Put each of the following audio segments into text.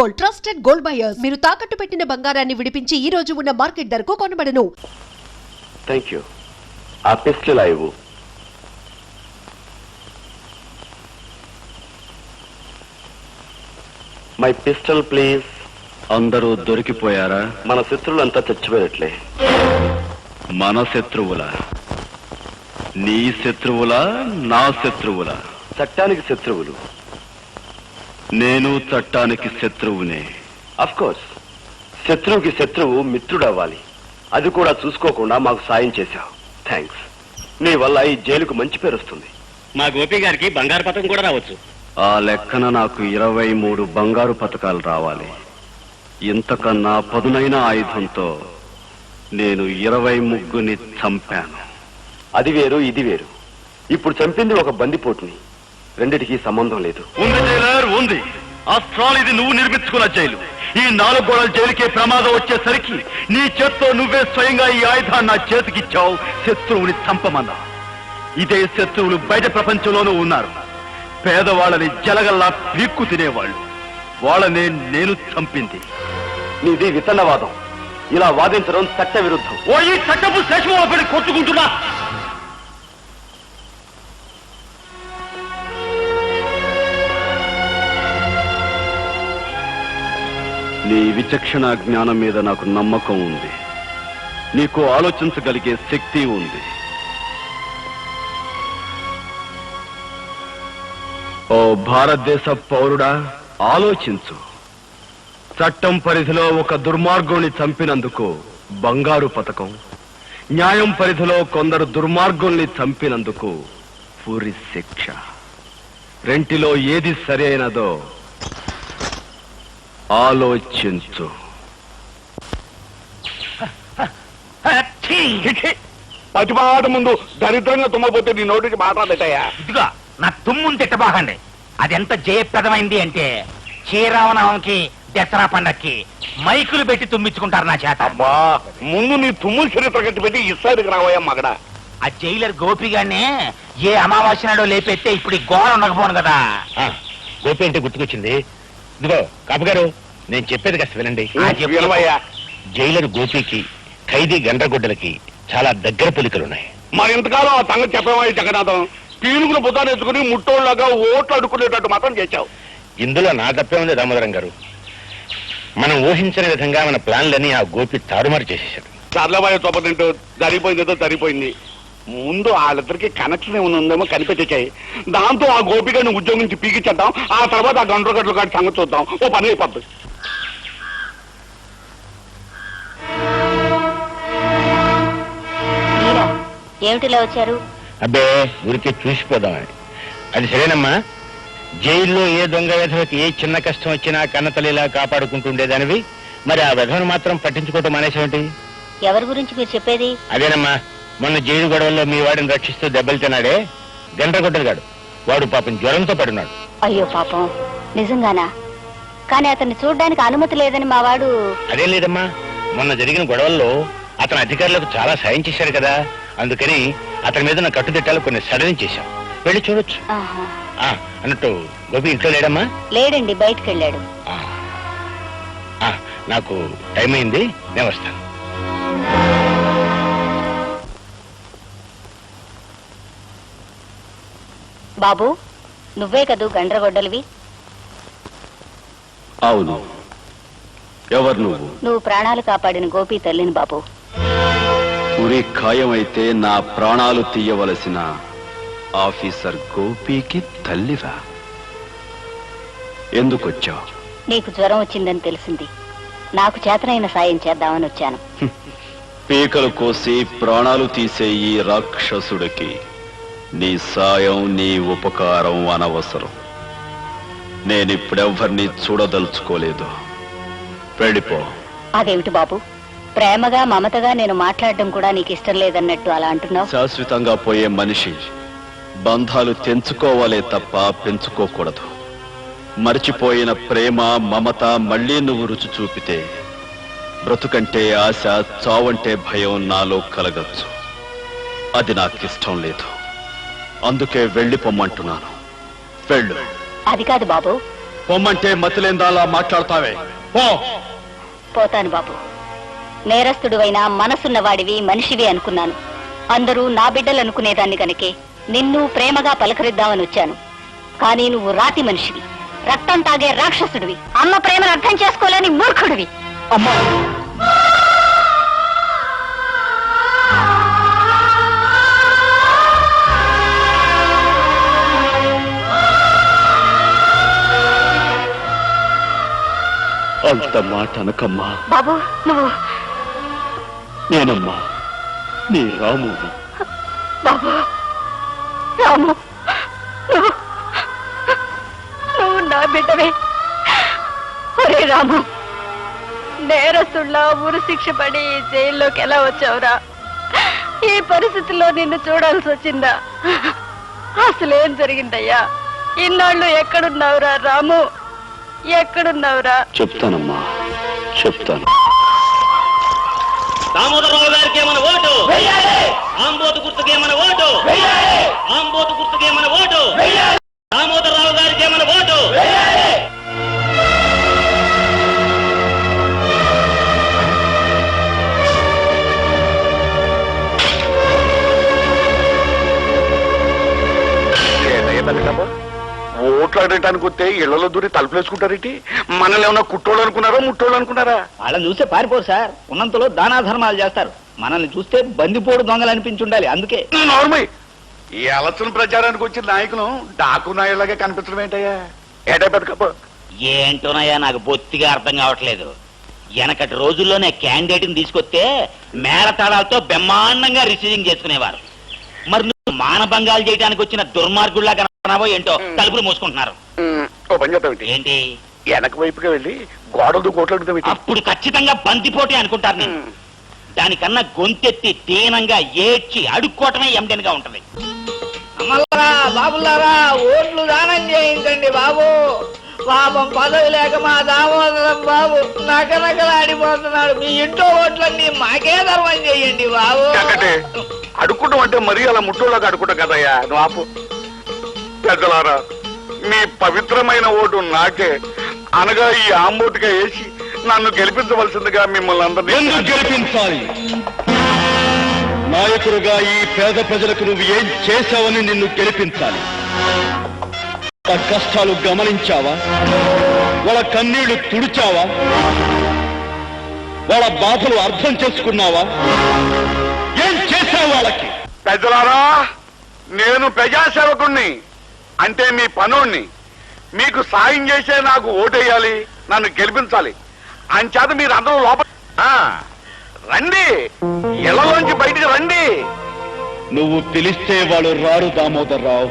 Gold, trusted gold buyers. మీరు తాకట్టు పెట్టిన బంగారాన్ని విడిపించి ఈ రోజు ఉన్న మార్కెట్ ధరకు కొనబడను. Thank you. ఆ పిస్టల్ ఇవ్వు. My pistol please. అందరూ దొరికిపోయారా? మన శత్రువులంతా చచ్చిపోయట్లే. మన శత్రువుల? నీ శత్రువులా నా శత్రువులా? చట్టానికి శత్రువులు. నేను చట్టానికి శత్రువునే. అఫ్ కోర్స్, శత్రువుకి శత్రువు మిత్రుడవ్వాలి. అది కూడా చూసుకోకుండా మాకు సాయం చేశావు. థ్యాంక్స్. నీ వల్ల ఈ జైలుకు మంచి పేరు వస్తుంది. మా గోపి గారికి బంగారు పథకం కూడా రావచ్చు. ఆ లెక్కన నాకు 23 బంగారు పథకాలు రావాలి. ఇంతకన్నా పదునైన ఆయుధంతో నేను 23ని చంపాను. అది వేరు, ఇది వేరు. ఇప్పుడు చంపింది ఒక బందిపోటుని. రెండిటికి సంబంధం లేదు. ఉంది జైలర్, ఉంది. ఆస్ట్రాల్ ఇది నువ్వు నిర్మించుకున్న జైలు. ఈ 4 గోడల జైలుకే ప్రమాదం వచ్చేసరికి నీ చేత్తో నువ్వే స్వయంగా ఈ ఆయుధాన్ని నా చేతికిచ్చావు. శత్రువుని చంపమన్నా. ఇదే శత్రువులు బయట ప్రపంచంలోనూ ఉన్నారు. పేదవాళ్ళని జలగల్లా పీక్కు తినేవాళ్ళు. వాళ్ళనే నేను చంపింది. నీది విత్తనవాదం. ఇలా వాదించడం చట్ట విరుద్ధం. ఓ ఈ చట్టపు శేషమోపడి కొట్టుకుంటున్నా. నీ విచక్షణ జ్ఞానం మీద నాకు నమ్మకం ఉంది. నీకు ఆలోచించగలిగే శక్తి ఉంది. ఓ భారతదేశ పౌరుడా, ఆలోచించు. చట్టం పరిధిలో ఒక దుర్మార్గుని చంపినందుకు బంగారు పథకం, న్యాయం పరిధిలో కొందరు దుర్మార్గుల్ని చంపినందుకు పూరి శిక్ష. రెంటిలో ఏది సరైనదో ఆలోచించు. పతిపాట ముందు దరిద్రంగా తుమ్మపోతే నీ నోటికి మాట్లాడేటయ్యా. ఇదిగా నా తుమ్ముని తిట్టబాకండి. అది ఎంత జయప్రదమైంది అంటే శ్రీరామనవమికి, దసరా పండక్కి మైకులు పెట్టి తుమ్మించుకుంటారు నా చేత. అబ్బా, ముందు నీ తుమ్ము చరిత్ర కట్టి పెట్టి ఇస్తాడికి రావయ్యా మగడా. ఆ జైలర్ గోపిగానే ఏ అమావాస్య నాడో లేపెత్తే ఇప్పుడు ఈ గోడ ఉండకపోను కదా. గోపి అంటే గుర్తుకొచ్చింది. ఇదిగో కాపు గారు, నేను చెప్పేది కాస్త వినండి. వినవయ్యా. జైలర్ గోపికి, ఖైదీ గండ్రగొడ్డలకి చాలా దగ్గర పోలికలున్నాయి. మరి ఇంతకాలం ఆ సంగతి చెప్పేవాయి జగన్నాథం. పీనుగులు బుద్ధాన్ని ఎత్తుకుని ముట్టోళ్ళగా ఓట్లు అడుక్కునేటట్టు మాత్రం చేశావు. ఇందులో నా తప్పే ఉంది దామోదరం గారు. మనం ఊహించని విధంగా మన ప్లాన్లని ఆ గోపి తారుమారు చేసేసాడు. చర్లబాయ చొప్పతింటూ జరిగిపోయిందేదో జరిగిపోయింది. ముందు వాళ్ళిద్దరికి కనెక్షన్ ఏమైనా ఉందేమో కనిపెట్టాయి. దాంతో ఆ గోపికని ఉద్యోగం నుంచి పీకిచ్చేద్దాం. ఆ తర్వాత ఆ గండ్రగడ్డలు కాటి సంగతి చూద్దాం. ఓ పని అయిపోద్ది. ఏమిటిలా వచ్చారు? అబ్బే, ఊరికే చూసిపోదామని. అది సరేనమ్మా. జైల్లో ఏ దొంగ విధవకి ఏ చిన్న కష్టం వచ్చినా కన్నతల్లిలా కాపాడుకుంటుండేదానివి. మరి ఆ విధవను మాత్రం పట్టించుకోవటం మానేసేమిటి? ఎవరి గురించి మీరు చెప్పేది? అదేనమ్మా, మొన్న జైలు గొడవల్లో మీ వాడిని రక్షిస్తూ దెబ్బలు తిన్నాడే గండ్రగొడ్డలుగాడు. వాడు పాపం జ్వరంతో పడున్నాడు. అయ్యో పాపం, నిజంగానా? కానీ అతన్ని చూడడానికి అనుమతి లేదని మా వాడు. అదేం లేదమ్మా, మొన్న జరిగిన గొడవల్లో అతను అధికారులకు చాలా సాయం చేశారు కదా. అందుకని అతని మీద నా కట్టుదిట్టాలు కొన్ని సడలించేశాం. వెళ్ళి చూడొచ్చు. అన్నట్టు గోపి ఇంట్లో లేడమ్మా? లేడండి, బయటకు వెళ్ళాడు. నాకు టైం అయింది, నేను వస్తాను. బాబు, నువ్వే కదూ గండ్రగొడ్డలివి? అవును. ఎవరు నువ్వు? నువ్వు ప్రాణాలు కాపాడిన గోపి తల్లిని బాబు. ఉరి ఖాయమైతే నా ప్రాణాలు తీయవలసిన ఆఫీసర్ గోపికి తల్లివా? ఎందుకొచ్చావు? నీకు జ్వరం వచ్చిందని తెలిసింది. నాకు చేతనైన సాయం చేద్దామని వచ్చాను. పీకలు కోసి ప్రాణాలు తీసే ఈ రాక్షసుడికి నీ సాయం, నీ ఉపకారం అనవసరం. నేనిప్పుడెవ్వరినీ చూడదలుచుకోలేదు. వెళ్ళిపో. అదేమిటి బాబు, ప్రేమగా మమతగా నేను మాట్లాడడం కూడా నీకు ఇష్టం లేదన్నట్టు అలా అంటున్నావు? శాశ్వతంగా పోయే మనిషి బంధాలు తెంచుకోవాలే తప్ప పెంచుకోకూడదు. మరిచిపోయిన ప్రేమ, మమత మళ్లీ నువ్వు రుచి చూపితే బ్రతుకంటే ఆశ, చావంటే భయం నాలో కలగచ్చు. అది నాకిష్టం లేదు. అందుకే వెళ్ళిపోమ్మంటున్నాను. వెళ్ళు. అది కాదు బాబు, పొమ్మంటే మతిలేందాలా మాట్లాడతావే పో. పోతాను బాబు. నేరస్తుడువైనా మనసున్నవాడివి, మనిషివి అనుకున్నాను. అందరూ నా బిడ్డలు అనుకునేదాన్ని కనుకే నిన్ను ప్రేమగా పలకరిద్దామని వచ్చాను. కానీ నువ్వు రాతి మనిషివి, రక్తం తాగే రాక్షసుడివి, అమ్మ ప్రేమను అర్థం చేసుకోలేని మూర్ఖుడివి. అమ్మా, అంత మాట అనకమ్మా. బాబు నువ్వు నేనమ్మా నీ రాముని. బాబు రాము, నువ్వు నువ్వు నా బిడ్డవే. ఒరే రాము, నేరస్తుల్లా ఊరు శిక్ష పడి జైల్లోకి ఎలా వచ్చావురా? ఈ పరిస్థితిలో నిన్ను చూడాల్సి వచ్చిందా? అసలేం జరిగిందయ్యా? ఇన్నాళ్ళు ఎక్కడున్నావురా రాము, ఎక్కడున్నావురా? చెప్తానమ్మా, చెప్తాను. దామోదరరావు గారికి ఏమైనా ఓటు, ఆంబోతు గుర్తుకే మన ఓటు, ఆంబోతు గుర్తుకే మన ఓటు, దామోదరరావు గారికి ఏమైనా ఓటు. ఓట్లు ఆడటానికి వస్తే ఇళ్లలో దూరి తలుపులేసుకుంటారేంటి? మనల్ని ఏమన్నా కుట్టోళ్ళు అనుకున్నారా, ముట్టోళ్ళు అనుకున్నారా? వాళ్ళని చూస్తే పారిపోరు సార్, ఉన్నంతలో దానాధర్మాలు చేస్తారు. మనల్ని చూస్తే బందిపోడు దొంగలు అనిపించి ఉండాలి. అందుకే నార్మల్ ఈ ఎలక్షన్ ప్రచారానికి వచ్చిన నాయకులు డాకు నాయుడులాగే కనిపించడం ఏంటయ్యా? ఏటా పెద్దకప్ప ఏంటోనయ్యా నాకు బొత్తిగా అర్థం కావట్లేదు. వెనకటి రోజుల్లోనే క్యాండిడేట్ని తీసుకొస్తే మేళతాళాలతో బ్రహ్మాండంగా రిసీవింగ్ చేసుకునేవారు. మరి నువ్వు మానభంగాలు చేయడానికి వచ్చిన దుర్మార్గుల్లా కనపడనావో ఏంటో తలుపులు మూసుకుంటున్నారు. ఓ పని చేద్దాం ఏంటి? వెనక వైపుగా వెళ్ళి గోడలతో కోట్లాడుతాం. అప్పుడు ఖచ్చితంగా బంతిపోటీ అనుకుంటారు నేను. దానికన్నా గొంతెత్తి దీనంగా ఏడ్చి అడుక్కోవటమే ఎండెన్గా ఉంటది. అమ్మలారా, బాబులారా, ఓట్లు దానం చేయించండి బాబు. పాపం పదవి లేక మా దామోదరం బాబు నకనకలాడిపోతున్నాడు. మీ ఇంట్లో ఓట్లన్నీ మాకే ధర్మం చేయండి బాబు. అడుక్కుంటాం అంటే మరీ అలా ముట్టోళ్ళగా అడుకుంటాం కదయ్యా. నువ్వు ఆపు. పెద్దలారా, మీ పవిత్రమైన ఓటు నాకే, అనగా ఈ ఆంబోటుగా వేసి నన్ను గెలిపించవలసిందిగా మిమ్మల్ని అందరినీ. ఎందుకు గెలిపించాలి? నాయకుడుగా ఈ పేద ప్రజలకు నువ్వు ఏం చేశావని నిన్ను గెలిపించాలి. వాళ్ళ కష్టాలు గమనించావా? వాళ్ళ కన్నీళ్లు తుడిచావా? వాళ్ళ బాధలు అర్థం చేసుకున్నావా? ఏం చేశావు వాళ్ళకి? పెద్దలారా, నేను ప్రజాసేవకుణ్ణి, అంటే మీ పనోణ్ణి. మీకు సాయం చేసే నాకు ఓటేయాలి, నన్ను గెలిపించాలి. అంచేత మీరు అందరూ లోపల రండి, ఇళ్లలోంచి బయటికి రండి. నువ్వు పిలిస్తే వాళ్ళు రారు దామోదర్రావు.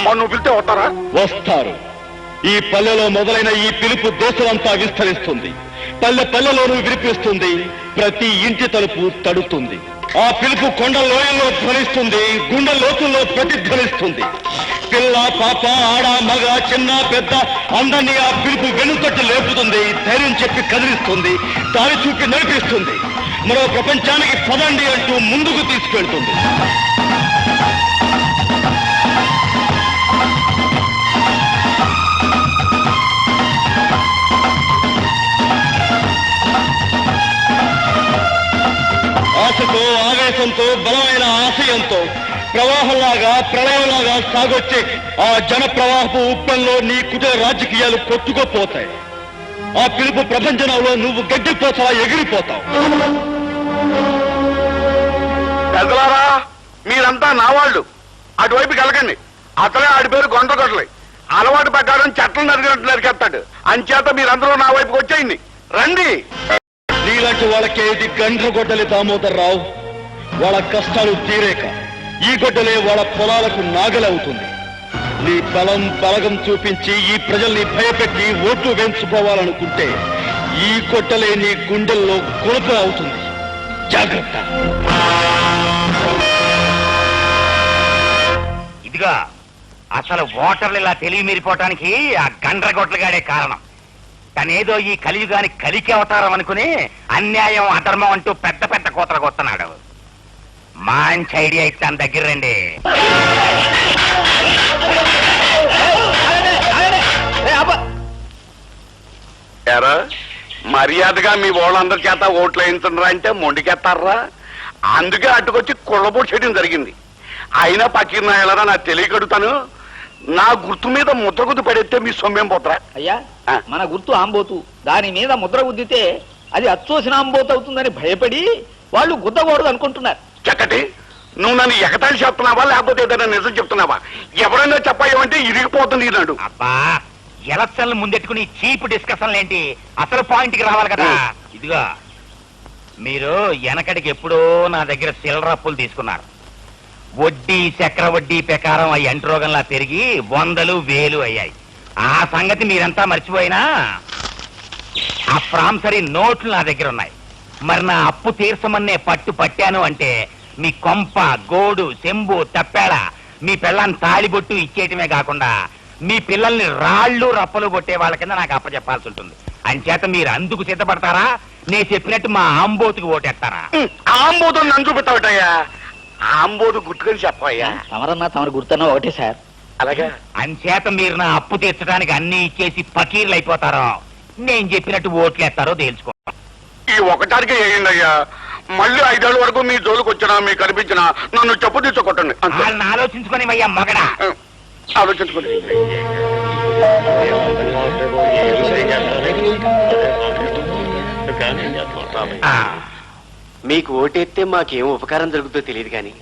నువ్వు పిలిస్తే వస్తారా? వస్తారు. ఈ పల్లెలో మొదలైన ఈ పిలుపు దేశమంతా విస్తరిస్తుంది. పల్లె పల్లెలోనూ వినిపిస్తుంది. ప్రతి ఇంటి తలుపు తడుతుంది. ఆ పిలుపు కొండ లోయల్లో ధ్వనిస్తుంది, గుండె లోతుల్లో ప్రతిధ్వనిస్తుంది. పిల్ల, పాప, ఆడ, మగ, చిన్న, పెద్ద అందరినీ ఆ పిలుపు వెన్నుతట్టి లేపుతుంది. ధైర్యం చెప్పి కదిలిస్తుంది, దారి చూపి నడిపిస్తుంది. మరో ప్రపంచానికి పదండి అంటూ ముందుకు తీసుకెళ్తుంది. ఆశతో, ఆవేశంతో, బలమైన ఆశయంతో ప్రవాహంలాగా, ప్రళయంలాగా సాగొచ్చే ఆ జన ప్రవాహపు ఉప్పంలో నీ కుటుంబ రాజకీయాలు కొట్టుకుపోతాయి. ఆ పిలుపు ప్రపంచంలో నువ్వు గడ్డిపోతావా, ఎగిరిపోతావు. పెద్దలారా, మీరంతా నా వాళ్ళు. అటువైపుకి వెళ్ళకండి. అతనే ఆడి పేరు గొంటగొట్టలే. అలవాటు ప్రకారం చెట్లు నరికినట్టు నరికెత్తాడు. అంచేత మీరందరూ నా వైపుకి వచ్చేయండి. రండి. నీలాంటి వాళ్ళకే ఇది గండ్రగొడ్డలి దామోదర్రావు. వాళ్ళ కష్టాలు తీరేక ఈ గొడ్డలే వాళ్ళ పొలాలకు నాగలవుతుంది. నీ బలం బలగం చూపించి ఈ ప్రజల్ని భయపెట్టి ఓట్లు వేయించుకోవాలనుకుంటే ఈ గొడ్డలే నీ గుండెల్లో కొలుపు అవుతుంది. జాగ్రత్త. ఇదిగా అసలు ఓటర్లు ఇలా తెలివి మీరిపోవటానికి ఆ గండ్రగొడ్లగాడే కారణం. తనేదో ఈ కలియుగాని కలికి అవతారం అనుకుని అన్యాయం, అధర్మం అంటూ పెద్ద పెద్ద కోతలకు వస్తున్నాడు. మంచి ఐడియా ఇస్తాను, దగ్గర రండి. ఎరా మర్యాదగా మీ వాళ్ళందరి చేత ఓట్లు వేయించరా అంటే మొండికెత్తారా? అందుకే అటుకొచ్చి కుళ్ళబోటు చేయడం జరిగింది. అయినా పక్కన వెళ్ళరా నాకు తెలియకడుతాను. నా గుర్తు మీద ముద్ర గుద్దు పడేస్తే మీ సొమ్మేం పోతరా? అయ్యా మన గుర్తు ఆంబోతు, దాని మీద ముద్ర గుద్దితే అది అచ్చోసిన ఆంబోతు అవుతుందని భయపడి వాళ్ళు గుద్దకూడదు అనుకుంటున్నారు. చక్కటి నువ్వు నన్ను ఎగతాళి చెప్తున్నావా లేకపోతే ఏదైనా నిజం చెప్తున్నావా? ఎవరైనా చెప్పాయంటే ఇరిగిపోతుంది నాడు. అబ్బా ఎలక్షన్లు ముందెట్టుకుని చీప్ డిస్కషన్లు ఏంటి? అసలు పాయింట్ కి రావాలి కదా. ఇదిగో మీరు వెనకడికి ఎప్పుడో నా దగ్గర చిల్లర అప్పులు తీసుకున్నారు. వడ్డీ చక్ర వడ్డీ ప్రకారం అవి అంటురోగంలా పెరిగి 100,000 1000 అయ్యాయి. ఆ సంగతి మీరంతా మర్చిపోయినా ఆ ప్రాంసరీ నోట్లు నా దగ్గర ఉన్నాయి. మరి నా అప్పు తీర్చమన్నే పట్టు పట్టాను అంటే మీ కొంప గోడు చెంబు తప్పేళ మీ పిల్లని తాళిబొట్టు ఇచ్చేయటమే కాకుండా మీ పిల్లల్ని రాళ్ళు రప్పలు కొట్టే వాళ్ళ కింద నాకు అప్పచెప్పాల్సి ఉంటుంది. అంచేత మీరు అందుకు సిద్ధపడతారా? నేను చెప్పినట్టు మా ఆంబోతుకి ఓటేస్తారా? ఆంబోతు నన్ను చూపెట్టావటయ్యా. ఆంబోతు గుర్తుకొని చెప్పయ్యా. తమరన్నా తమరు గుర్తున్నా ఒకటే సార్. అలాగా అంచేత మీరు నా అప్పు తీర్చడానికి అన్ని ఇచ్చేసి పకీర్లు అయిపోతారో నేను చెప్పినట్టు ఓట్లేస్తారో తేల్చుకో. ఈ ఒకటానికి వేయండి అయ్యా. మళ్ళీ 5 ఏళ్ళ వరకు మీ జోలికి వచ్చినా మీకు కనిపించినా నన్ను చెప్పు తీసుకోకండి. వాళ్ళని ఆలోచించుకొని అయ్యా మగడా. ఆలోచించుకోండి. మీకు ఓటేస్తే మాకేం ఉపకారం జరుగుతుందో తెలియదు కానీ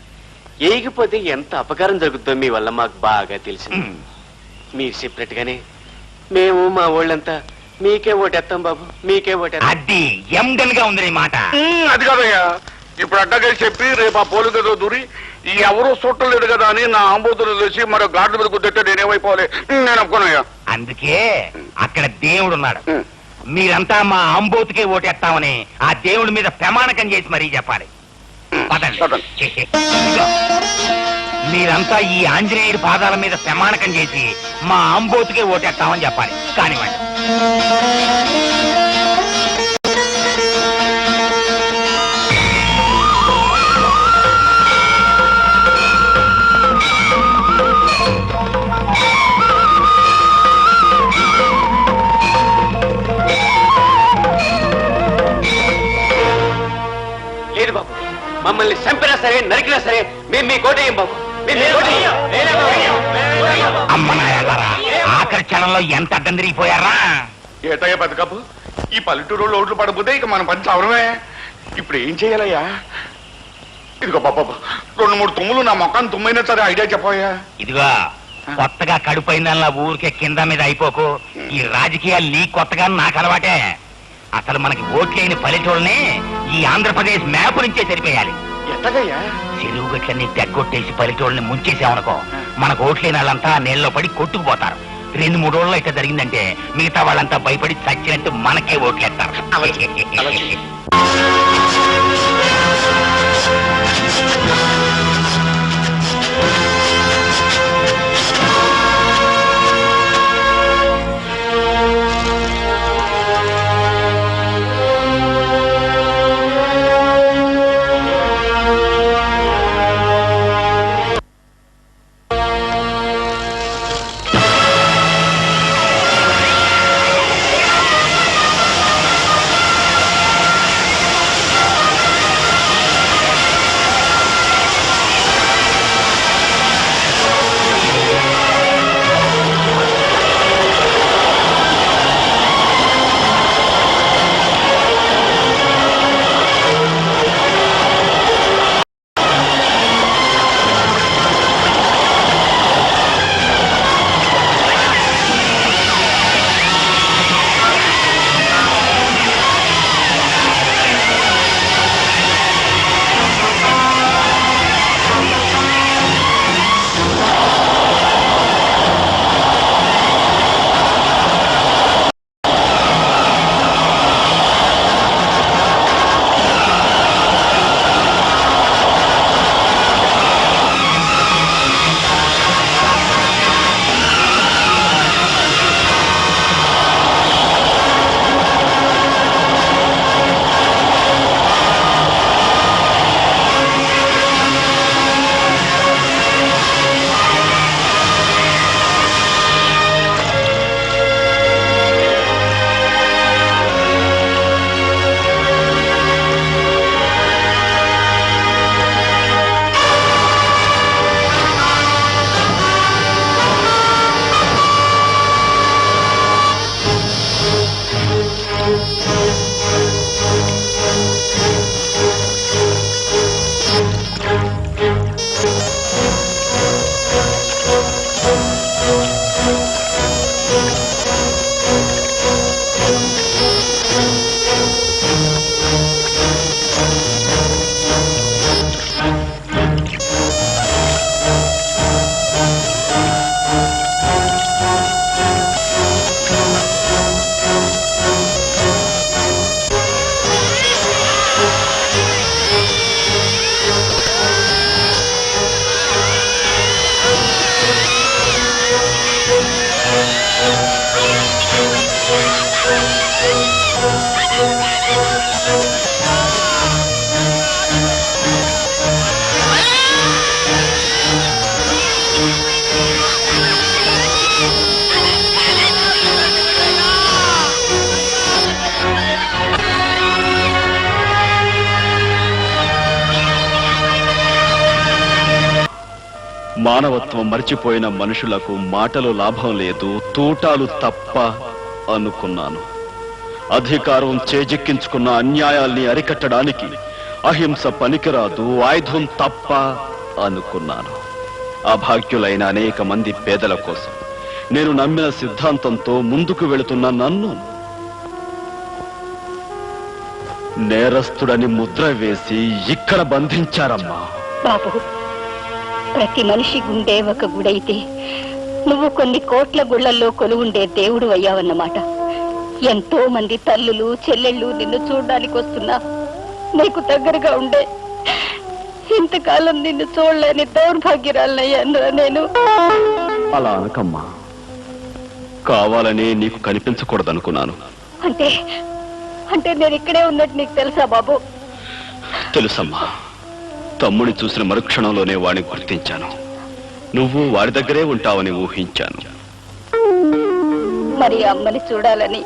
ఏగిపోతే ఎంత అపకారం జరుగుతుందో మీ వల్ల మాకు బాగా తెలిసింది. మీరు చెప్పినట్టుగానే మేము మా వాళ్ళంతా మీకే ఓటేస్తాం బాబు, మీకే ఓటేస్తాం. అది ఎండన్ గా ఉంది నీ మాట. అది కాదయ్యా. ఇప్పుడు అడ్డగా చెప్పి రేపు ఆ పోలు గదో దూరి ఎవరూ చూడలేదు కదా అని నా ఆంబోతులు తెలిసి మరో గాడ్ల మీద కుదిరితే నేనేమైపోవాలి? నేను ఒప్పుకున్నాయా. అందుకే అక్కడ దేవుడు ఉన్నాడు. మీరంతా మా అంబోతుకే ఓటేస్తామని ఆ దేవుడి మీద ప్రమాణకం చేసి మరీ చెప్పాలి. పదండి. ఇదిగో, మీరంతా ఈ ఆంజనేయుడి పాదాల మీద ప్రమాణకం చేసి మా అంబోతుకే ఓటేస్తామని చెప్పాలి. కానివ్వండి. లేదు బాబు, మమ్మల్ని చంపినా సరే నరికినా సరే మేము మీ కోటేయం బాబు. అమ్మ నాయలారా, ఆఖరి క్షణంలో ఎంత అడ్డం తిరిగిపోయారా? ఏటయ్యా బతుకప్పు, ఈ పల్లెటూరు ఓట్లు పడబోతే ఇక మన పని చవరమే. ఇప్పుడు ఏం చేయాలయ్యా? ఇదిగో బాబా 2-3 తుమ్ములు నా మొక్కను తుమ్మైనా సరే ఐడియా చెప్పయ్యా. ఇదిగో కొత్తగా కడుపైందల్లా ఊరికే కింద మీద అయిపోకు. ఈ రాజకీయాలు నీ కొత్తగా నాకు అలవాటే. అసలు మనకి ఓట్లేని పల్లెటూళ్ళని ఈ ఆంధ్రప్రదేశ్ మ్యాప్ నుంచే సరిపోయాలి. ఎట్టగయ్యా? చెరువు గట్లన్నీ తెగ్గొట్టేసి పల్లెటూళ్ళని ముంచేసామనుకో, మనకు ఓట్లేని వాళ్ళంతా నీళ్ళలో పడి కొట్టుకుపోతారు. 2-3 రోజుల్లో ఇట్లా జరిగిందంటే మిగతా వాళ్ళంతా భయపడి చచ్చినట్టు మనకే ఓట్లేస్తారు. మానవత్వం మర్చిపోయిన మనుషులకు మాటలు లాభం లేదు, తూటాలు తప్ప అనుకున్నాను. అధికారం చేజిక్కించుకున్న అన్యాయాల్ని అరికట్టడానికి అహింస పనికిరాదు, ఆయుధం తప్ప అనుకున్నాను. అభాగ్యులైన అనేక మంది పేదల కోసం నేను నమ్మిన సిద్ధాంతంతో ముందుకు వెళుతున్న నన్ను నేరస్తుడని ముద్ర వేసి ఇక్కడ బంధించారమ్మా. బాబు, ప్రతి మనిషి గుండె ఒక గుడైతే నువ్వు కొన్ని కోట్ల గుళ్లల్లో కొలువుండే దేవుడు అయ్యావన్నమాట. ఎంతో మంది తల్లులు చెల్లెళ్ళు నిన్ను చూడడానికి వస్తున్నా నీకు దగ్గరగా ఉండే ఇంతకాలం నిన్ను చూడలేని దౌర్భాగ్యరాలనయ్యాను నేను. అలా అనకమ్మా, కావాలనే నీకు కనిపించకూడదనుకున్నాను. అంటే అంటే నేను ఇక్కడే ఉన్నట్టు నీకు తెలుసా బాబు? తెలుసమ్మా, తమ్ముని చూసిన మరుక్షణంలోనే వాడిని గుర్తించాను. నువ్వు వాడి దగ్గరే ఉంటావని ఊహించాను. మరి అమ్మని చూడాలని